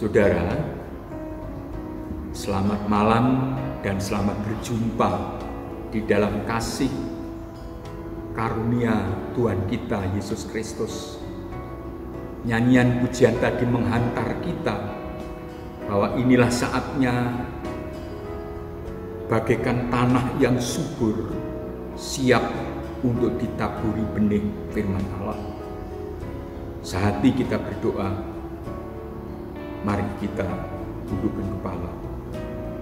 Saudara, selamat malam dan selamat berjumpa di dalam kasih karunia Tuhan kita Yesus Kristus. Nyanyian pujian tadi menghantar kita bahwa inilah saatnya bagaikan tanah yang subur, siap untuk ditaburi benih firman Allah. Sehati kita berdoa. Mari kita tundukkan kepala.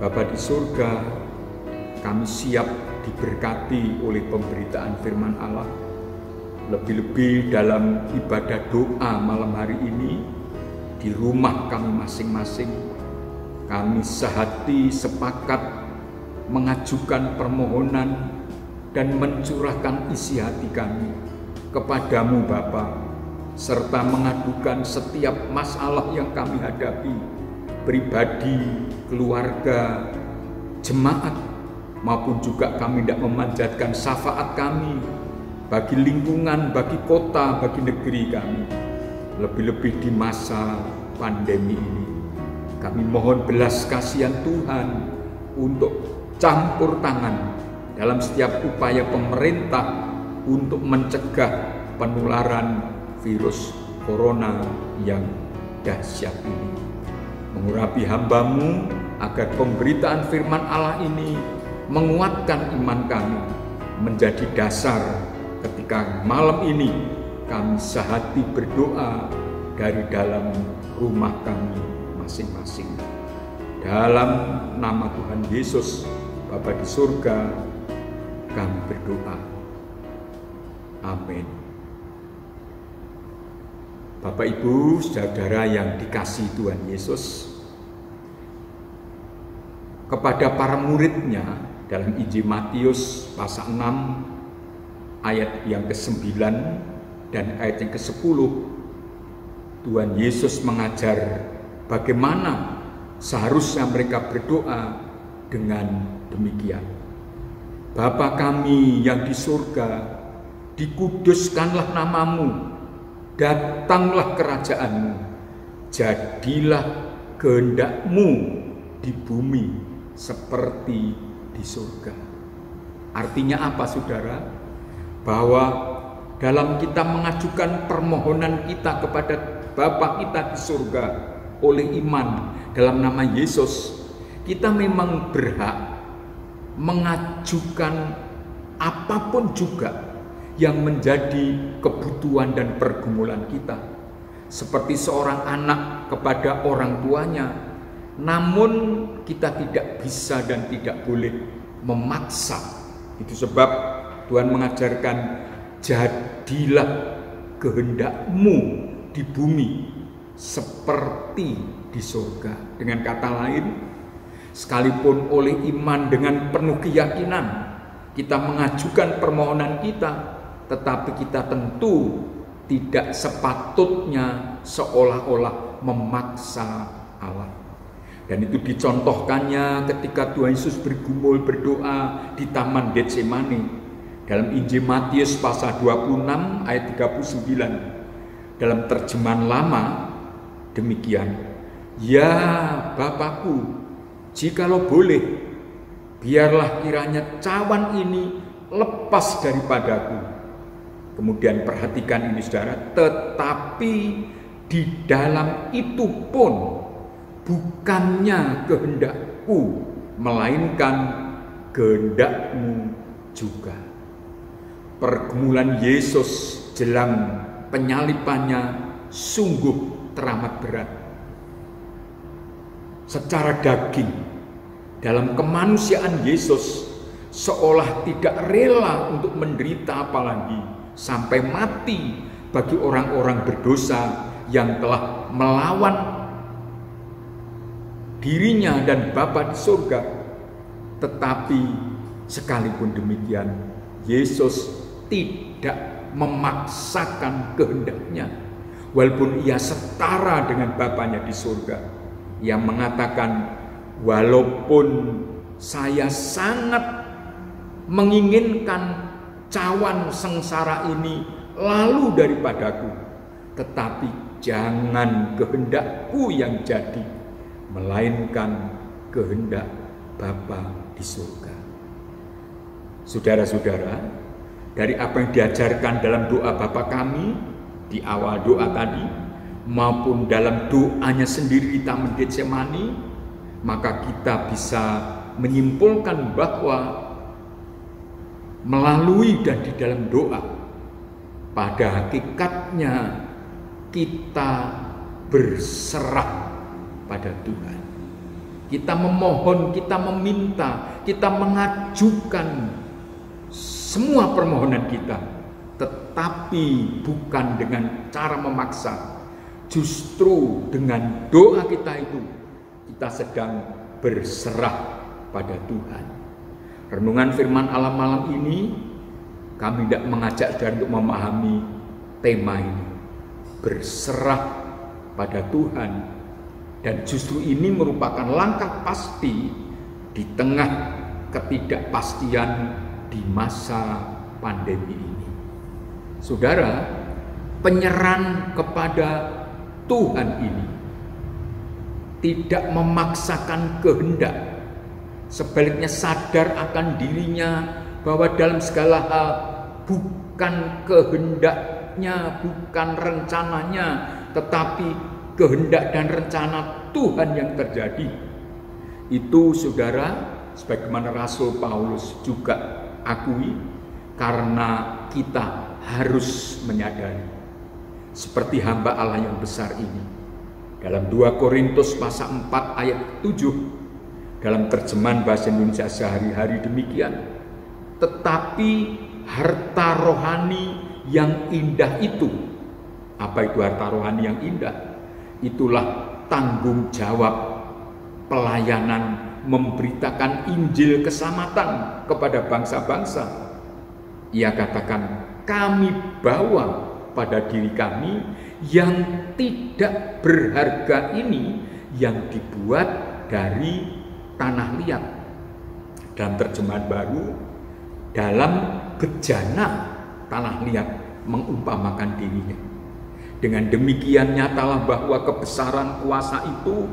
Bapa di surga, kami siap diberkati oleh pemberitaan firman Allah. Lebih-lebih dalam ibadah doa malam hari ini, di rumah kami masing-masing, kami sehati sepakat mengajukan permohonan dan mencurahkan isi hati kami kepadamu Bapa, serta mengadukan setiap masalah yang kami hadapi, pribadi, keluarga, jemaat, maupun juga kami tidak memanjatkan syafaat kami bagi lingkungan, bagi kota, bagi negeri kami. Lebih-lebih di masa pandemi ini, kami mohon belas kasihan Tuhan untuk campur tangan dalam setiap upaya pemerintah untuk mencegah penularan virus corona yang dahsyat ini. Mengurapi hamba-Mu agar pemberitaan firman Allah ini menguatkan iman kami, menjadi dasar ketika malam ini kami sehati berdoa dari dalam rumah kami masing-masing. Dalam nama Tuhan Yesus, Bapa di surga, kami berdoa. Amin. Bapak, Ibu, saudara yang dikasihi Tuhan Yesus, kepada para muridnya dalam Injil Matius pasal 6 ayat yang ke-9 dan ayat yang ke-10, Tuhan Yesus mengajar bagaimana seharusnya mereka berdoa dengan demikian. Bapa kami yang di surga, dikuduskanlah namamu, datanglah kerajaan-Mu, jadilah kehendak-Mu di bumi seperti di surga. Artinya apa, saudara? Bahwa dalam kita mengajukan permohonan kita kepada Bapa kita di surga oleh iman dalam nama Yesus, kita memang berhak mengajukan apapun juga yang menjadi kebutuhan dan pergumulan kita, seperti seorang anak kepada orang tuanya. Namun kita tidak bisa dan tidak boleh memaksa. Itu sebab Tuhan mengajarkan, jadilah kehendak-Mu di bumi seperti di surga. Dengan kata lain, sekalipun oleh iman dengan penuh keyakinan kita mengajukan permohonan kita, tetapi kita tentu tidak sepatutnya seolah-olah memaksa Allah. Dan itu dicontohkannya ketika Tuhan Yesus bergumul berdoa di Taman Getsemani dalam Injil Matius pasal 26 ayat 39. Dalam terjemahan lama demikian, ya Bapakku, jikalau boleh, biarlah kiranya cawan ini lepas daripadaku. Kemudian perhatikan ini saudara, tetapi di dalam itu pun bukannya kehendak-Ku, melainkan kehendak-Mu juga. Pergumulan Yesus jelang penyalipannya sungguh teramat berat. Secara daging, dalam kemanusiaan Yesus seolah tidak rela untuk menderita apalagi sampai mati bagi orang-orang berdosa yang telah melawan dirinya dan Bapa di surga. Tetapi sekalipun demikian, Yesus tidak memaksakan kehendaknya, walaupun ia setara dengan Bapanya di surga. Ia mengatakan, walaupun saya sangat menginginkan cawan sengsara ini lalu daripadaku, tetapi jangan kehendakku yang jadi, melainkan kehendak Bapa di surga. Saudara-saudara, dari apa yang diajarkan dalam doa Bapa kami di awal doa tadi, maupun dalam doanya sendiri di Taman Getsemani, maka kita bisa menyimpulkan bahwa melalui dan di dalam doa, pada hakikatnya kita berserah pada Tuhan. Kita memohon, kita meminta, kita mengajukan semua permohonan kita, tetapi bukan dengan cara memaksa. Justru dengan doa kita itu, kita sedang berserah pada Tuhan. Renungan firman Allah malam ini, kami tidak mengajak saudara untuk memahami tema ini, berserah pada Tuhan. Dan justru ini merupakan langkah pasti di tengah ketidakpastian di masa pandemi ini. Saudara, penyerahan kepada Tuhan ini tidak memaksakan kehendak, sebaliknya sadar akan dirinya bahwa dalam segala hal bukan kehendaknya, bukan rencananya, tetapi kehendak dan rencana Tuhan yang terjadi. Itu saudara, sebagaimana Rasul Paulus juga akui, karena kita harus menyadari seperti hamba Allah yang besar ini. Dalam 2 Korintus pasal 4 ayat 7, dalam terjemahan bahasa Indonesia sehari-hari demikian, tetapi harta rohani yang indah itu, apa itu harta rohani yang indah? Itulah tanggung jawab pelayanan memberitakan Injil keselamatan kepada bangsa-bangsa. Ia katakan, kami bawa pada diri kami yang tidak berharga ini, yang dibuat dari tanah liat. Dalam terjemahan baru, dalam bejana tanah liat mengumpamakan dirinya. Dengan demikian nyatalah bahwa kebesaran kuasa itu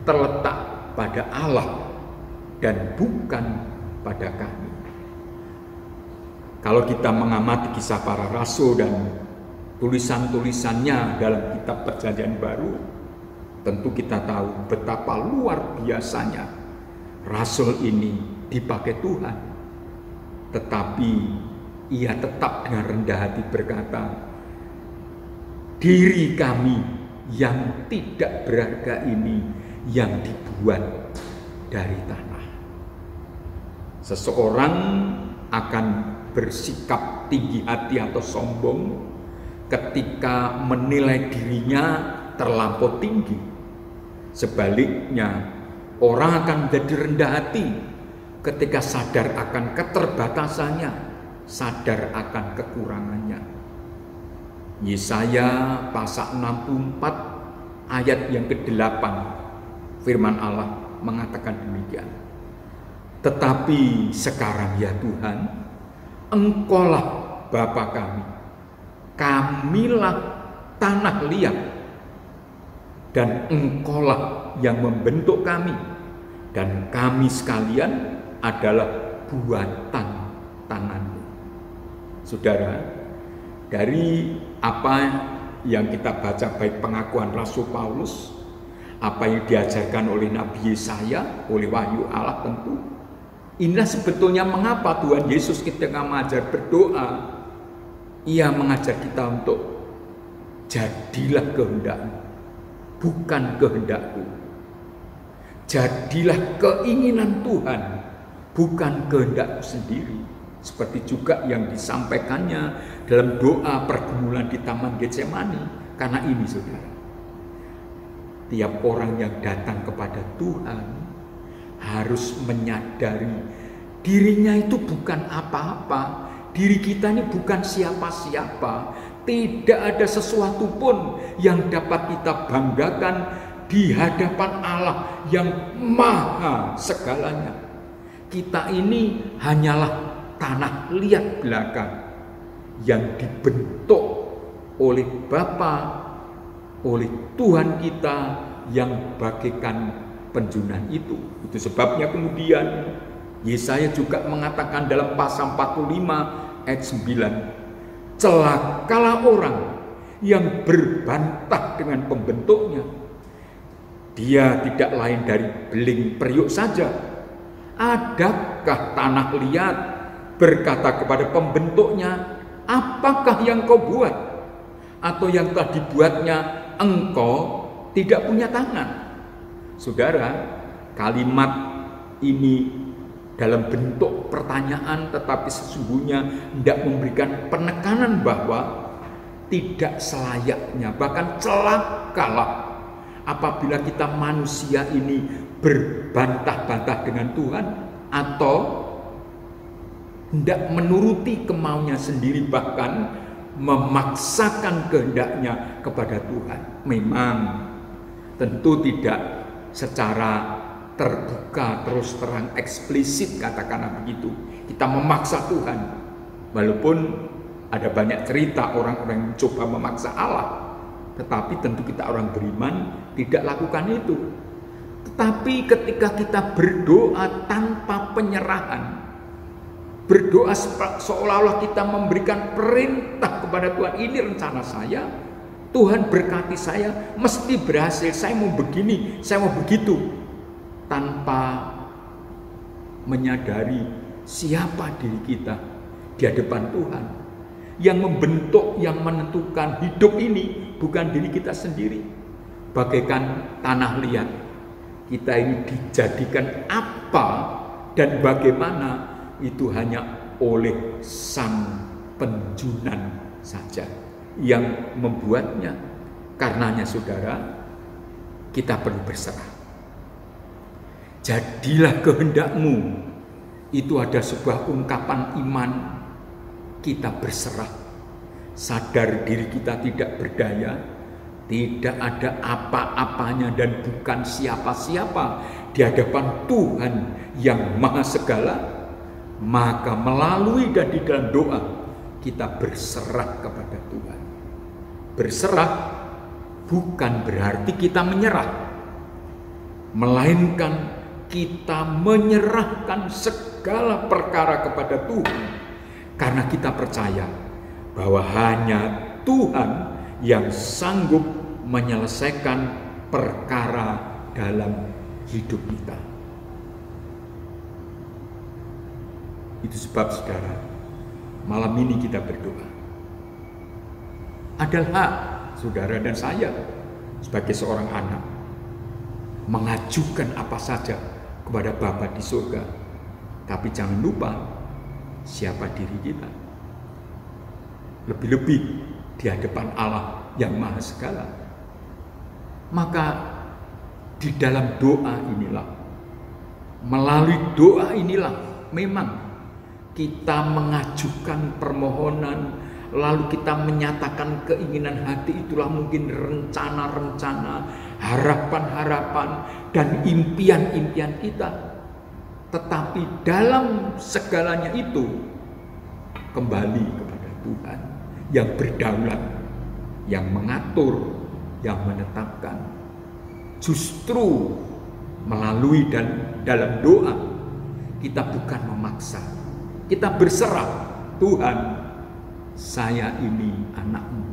terletak pada Allah dan bukan pada kami. Kalau kita mengamati kisah para rasul dan tulisan-tulisannya dalam kitab Perjanjian Baru, tentu kita tahu betapa luar biasanya rasul ini dipakai Tuhan. Tetapi ia tetap dengan rendah hati berkata, diri kami yang tidak berharga ini yang dibuat dari tanah. Seseorang akan bersikap tinggi hati atau sombong ketika menilai dirinya terlampau tinggi. Sebaliknya, orang akan menjadi rendah hati ketika sadar akan keterbatasannya, sadar akan kekurangannya. Yesaya pasal 64 ayat yang ke-8, firman Allah mengatakan demikian. Tetapi sekarang ya Tuhan, Engkaulah Bapa kami, kamilah tanah liat, dan Engkaulah yang membentuk kami, dan kami sekalian adalah buatan tangan-Mu. Saudara, dari apa yang kita baca baik pengakuan Rasul Paulus, apa yang diajarkan oleh Nabi Yesaya, oleh wahyu Allah tentu, inilah sebetulnya mengapa Tuhan Yesus ketika mengajar berdoa, Ia mengajar kita untuk jadilah kehendak-Mu, bukan kehendakku. Jadilah keinginan Tuhan, bukan kehendakku sendiri. Seperti juga yang disampaikannya dalam doa pergumulan di Taman Getsemani. Karena ini saudara, tiap orang yang datang kepada Tuhan harus menyadari dirinya itu bukan apa-apa. Diri kita ini bukan siapa-siapa. Tidak ada sesuatu pun yang dapat kita banggakan di hadapan Allah yang maha segalanya. Kita ini hanyalah tanah liat belaka yang dibentuk oleh Bapa oleh Tuhan kita yang bagaikan penjunan itu. Itu sebabnya kemudian Yesaya juga mengatakan dalam pasal 45 ayat 9, celakalah orang yang berbantah dengan pembentuknya. Dia tidak lain dari beling periuk saja. Adakah tanah liat berkata kepada pembentuknya, apakah yang kau buat? Atau yang telah dibuatnya engkau tidak punya tangan? Saudara, kalimat ini dalam bentuk pertanyaan tetapi sesungguhnya hendak memberikan penekanan bahwa tidak selayaknya, bahkan celakalah apabila kita manusia ini berbantah-bantah dengan Tuhan atau hendak menuruti kemauannya sendiri, bahkan memaksakan kehendaknya kepada Tuhan. Memang tentu tidak secara terbuka terus terang eksplisit, katakanlah begitu, kita memaksa Tuhan, walaupun ada banyak cerita orang-orang yang mencoba memaksa Allah, tetapi tentu kita orang beriman tidak lakukan itu. Tetapi ketika kita berdoa tanpa penyerahan, berdoa seolah-olah kita memberikan perintah kepada Tuhan, ini rencana saya, Tuhan berkati saya, mesti berhasil, saya mau begini, saya mau begitu, tanpa menyadari siapa diri kita di hadapan Tuhan. Yang membentuk, yang menentukan hidup ini bukan diri kita sendiri. Bagaikan tanah liat, kita ini dijadikan apa dan bagaimana itu hanya oleh Sang Penjunan saja yang membuatnya. Karenanya saudara, kita perlu berserah. Jadilah kehendakmu, itu ada sebuah ungkapan iman. Kita berserah, sadar diri kita tidak berdaya, tidak ada apa-apanya dan bukan siapa-siapa di hadapan Tuhan yang Maha Segala. Maka melalui dan di dalam doa kita berserah kepada Tuhan. Berserah bukan berarti kita menyerah, melainkan kita menyerahkan segala perkara kepada Tuhan, karena kita percaya bahwa hanya Tuhan yang sanggup menyelesaikan perkara dalam hidup kita. Itu sebab saudara, malam ini kita berdoa. Adalah hak saudara dan saya sebagai seorang anak mengajukan apa saja kepada Bapa di surga. Tapi jangan lupa siapa diri kita. Lebih-lebih di hadapan Allah yang Maha Segala. Maka di dalam doa inilah, melalui doa inilah memang kita mengajukan permohonan, lalu kita menyatakan keinginan hati. Itulah mungkin rencana-rencana, harapan-harapan, dan impian-impian kita. Tetapi dalam segalanya itu kembali kepada Tuhan yang berdaulat, yang mengatur, yang menetapkan. Justru melalui dan dalam doa kita bukan memaksa, kita berserah. Tuhan, saya ini anakmu,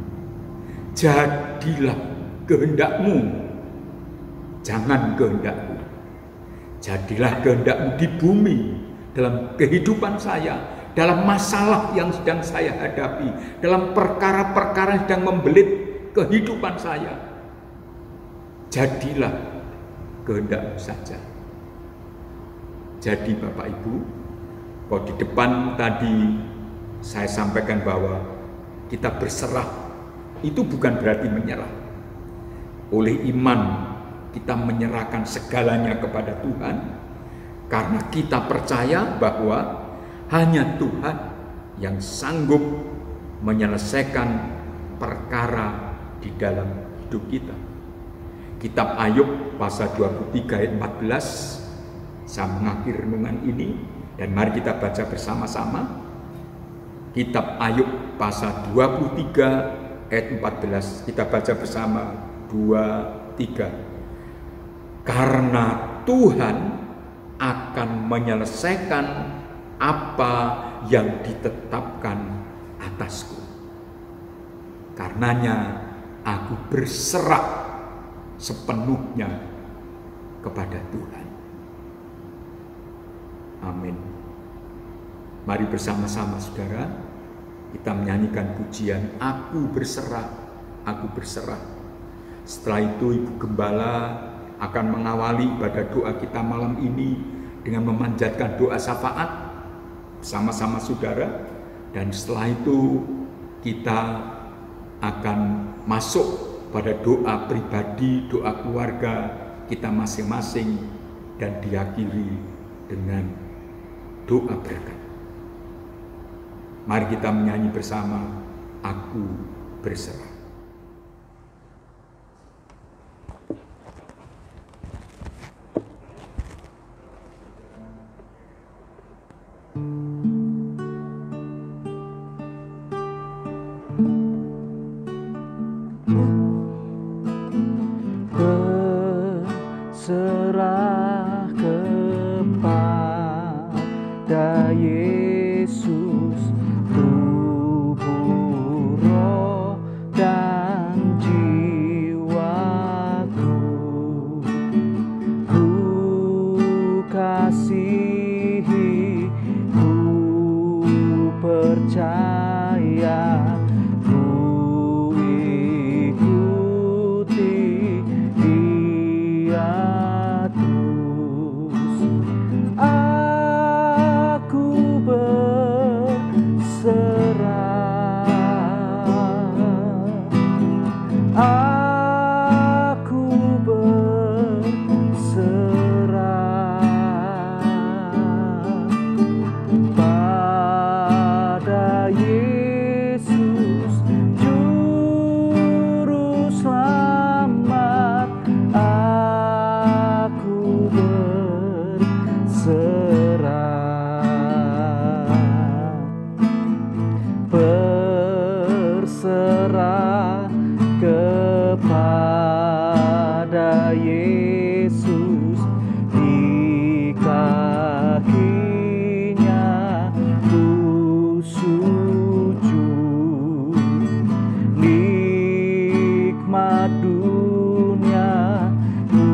jadilah kehendakmu, jangan kehendakku. Jadilah kehendakmu di bumi, dalam kehidupan saya, dalam masalah yang sedang saya hadapi, dalam perkara-perkara yang sedang membelit kehidupan saya. Jadilah kehendakmu saja. Jadi Bapak Ibu, kalau di depan tadi saya sampaikan bahwa kita berserah, itu bukan berarti menyerah. Oleh iman kita menyerahkan segalanya kepada Tuhan, karena kita percaya bahwa hanya Tuhan yang sanggup menyelesaikan perkara di dalam hidup kita. Kitab Ayub pasal 23 ayat 14, saya mengakhiri renungan ini, dan mari kita baca bersama-sama. Kitab Ayub pasal 23 ayat 14, kita baca bersama. 2, 3. Karena Tuhan akan menyelesaikan apa yang ditetapkan atasku. Karenanya aku berserah sepenuhnya kepada Tuhan. Amin. Mari bersama-sama saudara, kita menyanyikan pujian Aku Berserah, Aku Berserah. Setelah itu Ibu Gembala akan mengawali ibadah doa kita malam ini dengan memanjatkan doa syafaat bersama-sama saudara. Dan setelah itu kita akan masuk pada doa pribadi, doa keluarga kita masing-masing, dan diakhiri dengan doa berkat. Mari kita menyanyi bersama Aku Berserah. Berserah kepada Yesus, tubuh, roh, dan jiwaku. Ku kasihi, ku percaya, ku ikuti Dia terus. Aku berserah, aku berserah pada Yesus, Juru Selamat. Aku berserah kepada Yesus, di kakinya ku sujud. Nikmat dunia ku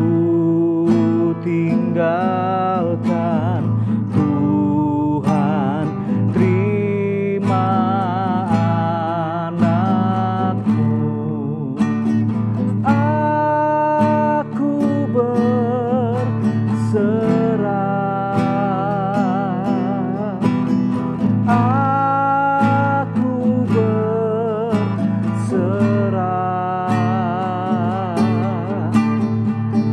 tinggalkan, Tuhan terima anakmu. Aku berserah, aku berserah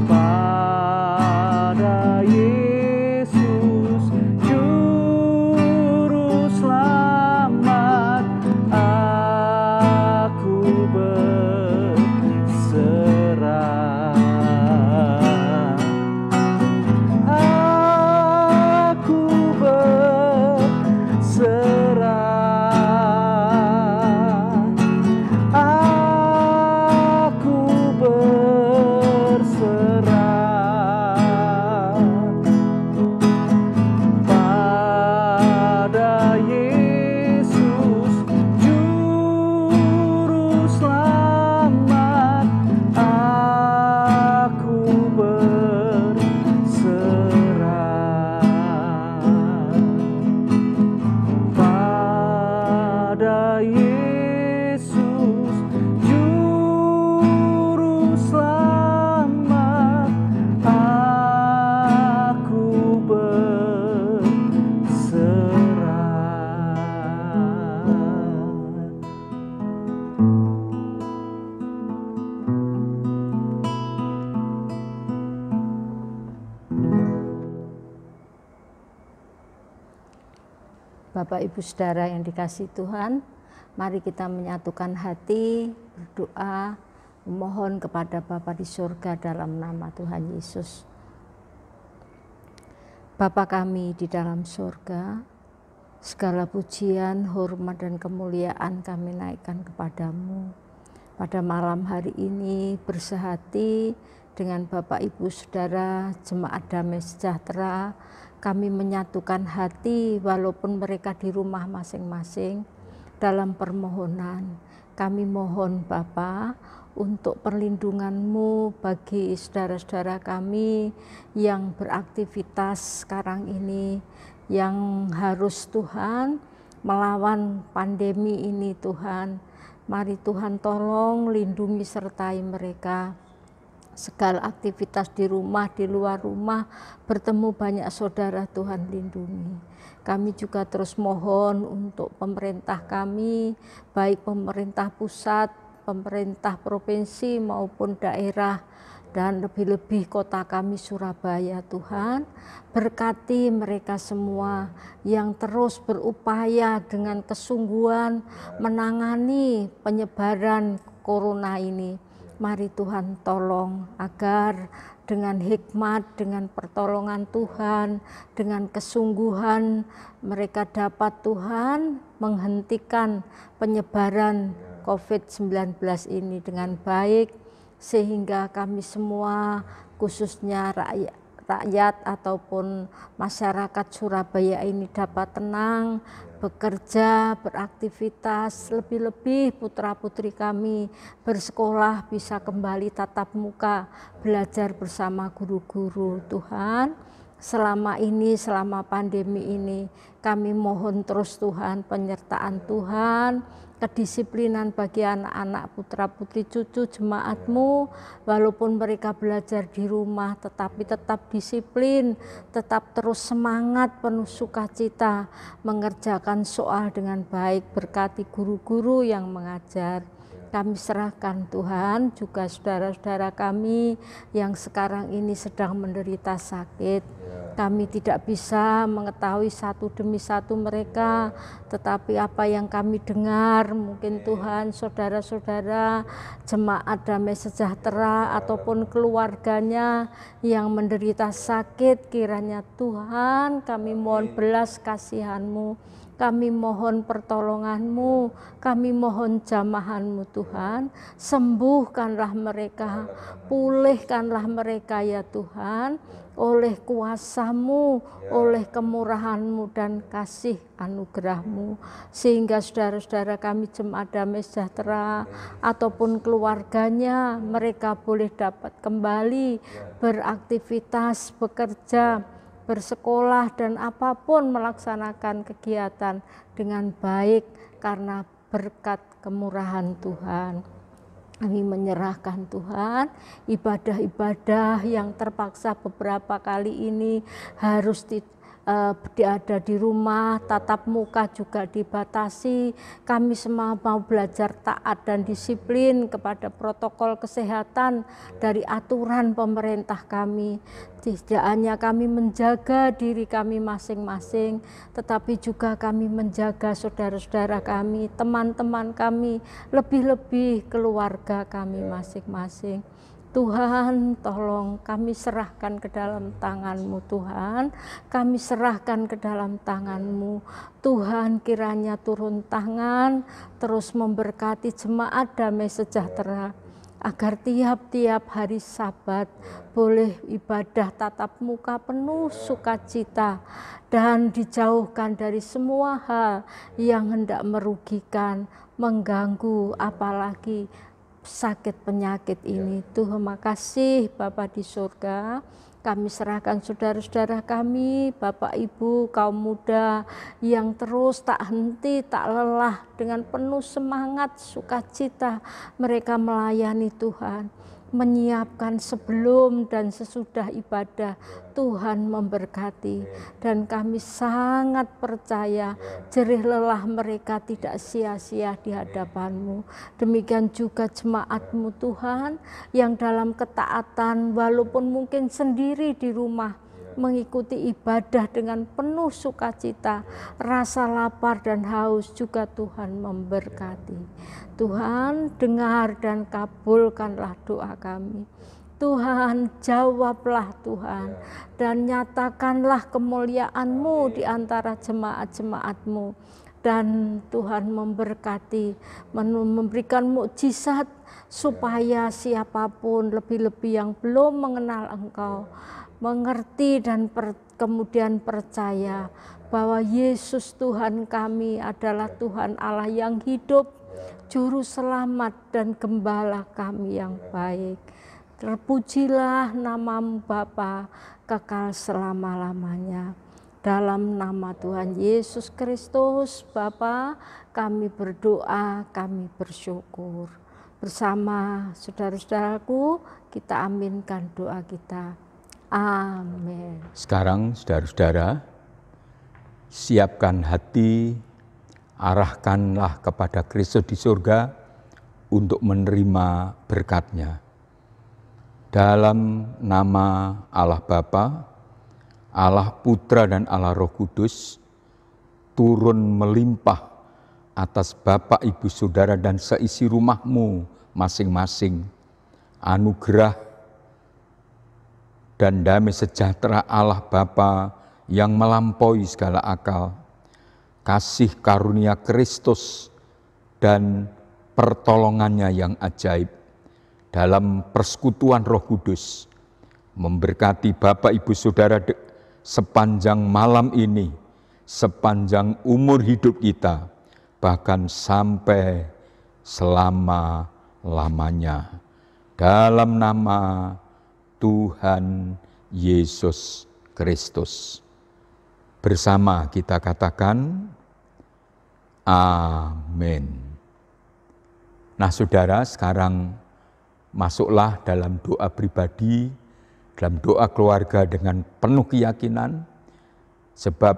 pada Yesus, Juru Selamat. Aku berserah, aku berserah, aku berserah pada Yesus, Juru Selamat. Aku berserah pada Yesus, Juru Selamat. Aku berserah. Bapak Ibu Saudara yang dikasihi Tuhan, mari kita menyatukan hati, berdoa, memohon kepada Bapa di surga dalam nama Tuhan Yesus. Bapa kami di dalam surga, segala pujian, hormat, dan kemuliaan kami naikkan kepadamu. pada malam hari ini bersehati dengan Bapak Ibu Saudara Jemaat Damai Sejahtera. Kami menyatukan hati walaupun mereka di rumah masing-masing dalam permohonan. Kami mohon Bapa untuk perlindungan-Mu bagi saudara-saudara kami yang beraktivitas sekarang ini, yang harus Tuhan melawan pandemi ini Tuhan. Mari Tuhan tolong lindungi sertai mereka. Segala aktivitas di rumah, di luar rumah, bertemu banyak saudara Tuhan lindungi. Kami juga terus mohon untuk pemerintah kami, baik pemerintah pusat, pemerintah provinsi maupun daerah, dan lebih-lebih kota kami Surabaya Tuhan. Berkati mereka semua yang terus berupaya dengan kesungguhan menangani penyebaran corona ini. Mari Tuhan tolong agar dengan hikmat, dengan pertolongan Tuhan, dengan kesungguhan mereka dapat Tuhan menghentikan penyebaran COVID-19 ini dengan baik, sehingga kami semua khususnya rakyat ataupun masyarakat Surabaya ini dapat tenang, bekerja, beraktivitas, lebih-lebih putra-putri kami bersekolah bisa kembali tatap muka, belajar bersama guru-guru. Tuhan, selama ini, selama pandemi ini, kami mohon terus Tuhan penyertaan Tuhan, kedisiplinan bagi anak-anak putra-putri cucu jemaat-Mu, walaupun mereka belajar di rumah tetapi tetap disiplin, tetap terus semangat penuh sukacita mengerjakan soal dengan baik. Berkati guru-guru yang mengajar. Kami serahkan Tuhan juga saudara-saudara kami yang sekarang ini sedang menderita sakit. Kami tidak bisa mengetahui satu demi satu mereka, tetapi apa yang kami dengar, mungkin Tuhan saudara-saudara Jemaat Damai Sejahtera ataupun keluarganya yang menderita sakit, kiranya Tuhan kami mohon belas kasihan-Mu. Kami mohon pertolongan-Mu, kami mohon jamahan-Mu Tuhan, sembuhkanlah mereka, pulihkanlah mereka ya Tuhan, oleh kuasa-Mu, oleh kemurahan-Mu dan kasih anugerah-Mu, sehingga saudara-saudara kami Jemaat Damai Sejahtera ataupun keluarganya, mereka boleh dapat kembali beraktivitas, bekerja, bersekolah dan apapun melaksanakan kegiatan dengan baik karena berkat kemurahan Tuhan. Kami menyerahkan Tuhan ibadah-ibadah yang terpaksa beberapa kali ini harus ada di rumah, tatap muka juga dibatasi. Kami semua mau belajar taat dan disiplin kepada protokol kesehatan dari aturan pemerintah kami. Tidak hanya kami menjaga diri kami masing-masing, tetapi juga kami menjaga saudara-saudara kami, teman-teman kami, lebih-lebih keluarga kami masing-masing. Tuhan, tolong kami serahkan ke dalam tangan-Mu Tuhan, kami serahkan ke dalam tangan-Mu. Tuhan, kiranya turun tangan, terus memberkati Jemaat Damai Sejahtera, agar tiap-tiap hari Sabat boleh ibadah tatap muka penuh sukacita dan dijauhkan dari semua hal yang hendak merugikan, mengganggu, apalagi sakit penyakit ini. Tuhan, makasih Bapa di surga. Kami serahkan saudara-saudara kami, Bapak Ibu, kaum muda yang terus tak henti, tak lelah dengan penuh semangat, sukacita mereka melayani Tuhan, menyiapkan sebelum dan sesudah ibadah. Tuhan memberkati, dan kami sangat percaya jerih lelah mereka tidak sia-sia di hadapan-Mu. Demikian juga jemaat-Mu Tuhan yang dalam ketaatan walaupun mungkin sendiri di rumah mengikuti ibadah dengan penuh sukacita, rasa lapar dan haus juga Tuhan memberkati. Tuhan, dengar dan kabulkanlah doa kami. Tuhan, jawablah Tuhan, dan nyatakanlah kemuliaan-Mu di antara jemaat-jemaat-Mu. dan Tuhan memberkati, memberikan mukjizat supaya siapapun, lebih-lebih yang belum mengenal Engkau, mengerti dan kemudian percaya bahwa Yesus Tuhan kami adalah Tuhan Allah yang hidup, Juru Selamat dan Gembala kami yang baik. Terpujilah nama-Mu Bapa kekal selama-lamanya. Dalam nama Tuhan Yesus Kristus, Bapa, kami berdoa, kami bersyukur. Bersama saudara-saudaraku, kita aminkan doa kita. Amin. Sekarang saudara-saudara, siapkan hati, arahkanlah kepada Kristus di surga untuk menerima berkat-Nya. Dalam nama Allah Bapa, Allah Putra dan Allah Roh Kudus, turun melimpah atas Bapak, Ibu, Saudara dan seisi rumahmu masing-masing. Anugerah dan damai sejahtera Allah Bapa yang melampaui segala akal, kasih karunia Kristus dan pertolongannya yang ajaib dalam persekutuan Roh Kudus memberkati Bapak, Ibu, Saudara sepanjang malam ini, sepanjang umur hidup kita, bahkan sampai selama-lamanya. Dalam nama Tuhan Yesus Kristus. Bersama kita katakan, amin. Nah saudara, sekarang masuklah dalam doa pribadi, dalam doa keluarga dengan penuh keyakinan, sebab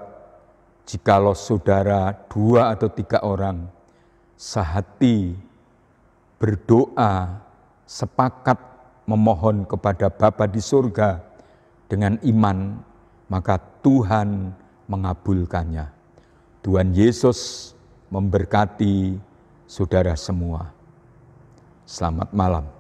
jikalau saudara 2 atau 3 orang sehati berdoa, sepakat memohon kepada Bapa di surga dengan iman, maka Tuhan mengabulkannya. Tuhan Yesus memberkati saudara semua. Selamat malam.